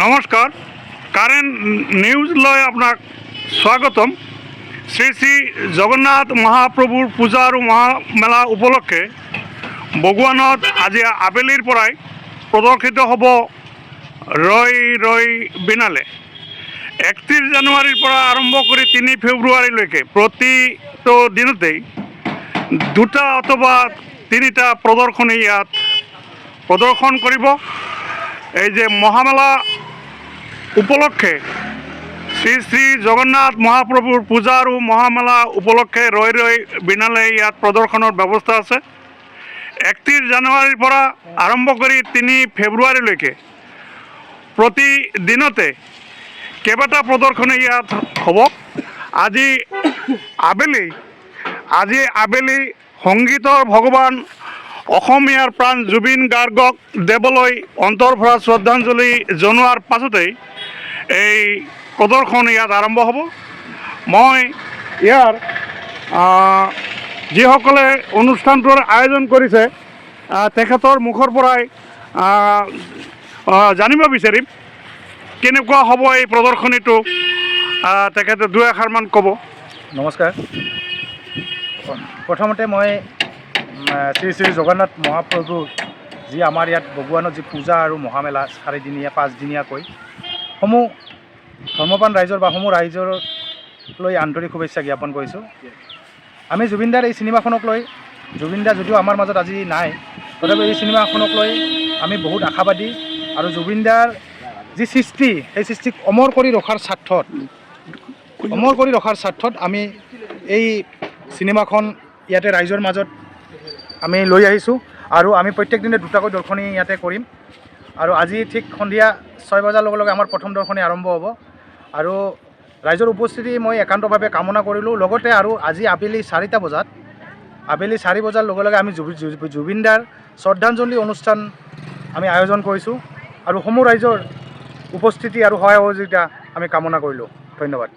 নমস্কাৰ, current news লৈ আপোনাক স্বাগতম। শ্ৰী শ্ৰী জগন্নাথ মহাপ্ৰভুৰ পূজা আৰু মহামেলা উপলক্ষে বগুৱানত আজি আবেলিৰ পৰাই প্ৰদৰ্শিত হ'ব ৰৈ ৰৈ বিনালে। 31 জানুৱাৰীৰ পৰা আৰম্ভ কৰি 3 ফেব্ৰুৱাৰীলৈকে প্ৰতিটো দিনতেই 2টা অথবা 3টা প্ৰদৰ্শনী ইয়াত প্ৰদৰ্শন কৰিব। এই যে মহামেলা উপলক্ষে শ্ৰী শ্ৰী জগন্নাথ মহাপ্ৰভুৰ পূজা আৰু মহামেলা উপলক্ষে ৰৈ ৰৈ বিনালে ইয়াত প্ৰদৰ্শনৰ ব্যৱস্থা আছে। 31 জানুৱাৰীৰ পৰা আৰম্ভ কৰি 3 ফেব্ৰুৱাৰীলৈকে প্ৰতিদিনতে কেইবাটা প্ৰদৰ্শনী ইয়াত হ'ব। আজি আবেলি সংগীতৰ ভগৱান অসমীয়াৰ প্ৰাণ জুবিন গাৰ্গক দেৱলৈ অন্তৰ ভৰা শ্ৰদ্ধাঞ্জলি জনোৱাৰ পাছতেই এই প্ৰদৰ্শন ইয়াত আৰম্ভ হ'ব। মই ইয়াৰ যিসকলে অনুষ্ঠানটোৰ আয়োজন কৰিছে তেখেতৰ মুখৰ পৰাই জানিব বিচাৰিম কেনেকুৱা হ'ব এই প্ৰদৰ্শনীটো। তেখেতে 2 এষাৰমান ক'ব। নমস্কাৰ। প্ৰথমতে মই শ্ৰী শ্ৰী জগন্নাথ মহাপ্ৰভুৰ যি আমাৰ ইয়াত বগুৱানত যি পূজা আৰু মহামেলা 4দিনীয়া 5দিনীয়াকৈ সমূহ ধৰ্মপ্ৰাণ ৰাইজৰ বা সমূহ ৰাইজৰ লৈ আন্তৰিক শুভেচ্ছা জ্ঞাপন কৰিছোঁ। আমি জুবিনদাৰ এই চিনেমাখনক লৈ, জুবিনদা যদিও আমাৰ মাজত আজি নাই, তথাপি এই চিনেমাখনক লৈ আমি বহুত আশাবাদী আৰু জুবিনদাৰ যি সৃষ্টি সেই সৃষ্টিক অমৰ কৰি ৰখাৰ স্বাৰ্থত আমি এই চিনেমাখন ইয়াতে ৰাইজৰ মাজত আমি লৈ আহিছোঁ আৰু আমি প্ৰত্যেক দিনে 2টাকৈ দৰ্শনী ইয়াতে কৰিম। আৰু আজি ঠিক সন্ধিয়া 6 বজাৰ লগে লগে আমাৰ প্ৰথম দৰ্শনী আৰম্ভ হ'ব আৰু ৰাইজৰ উপস্থিতি মই একান্তভাৱে কামনা কৰিলোঁ। লগতে আৰু আজি আবেলি 4 বজাৰ লগে লগে আমি জুবিনদাৰ শ্ৰদ্ধাঞ্জলি অনুষ্ঠান আমি আয়োজন কৰিছোঁ আৰু সমূহ ৰাইজৰ উপস্থিতি আৰু সহায় সহযোগিতা আমি কামনা কৰিলোঁ। ধন্যবাদ।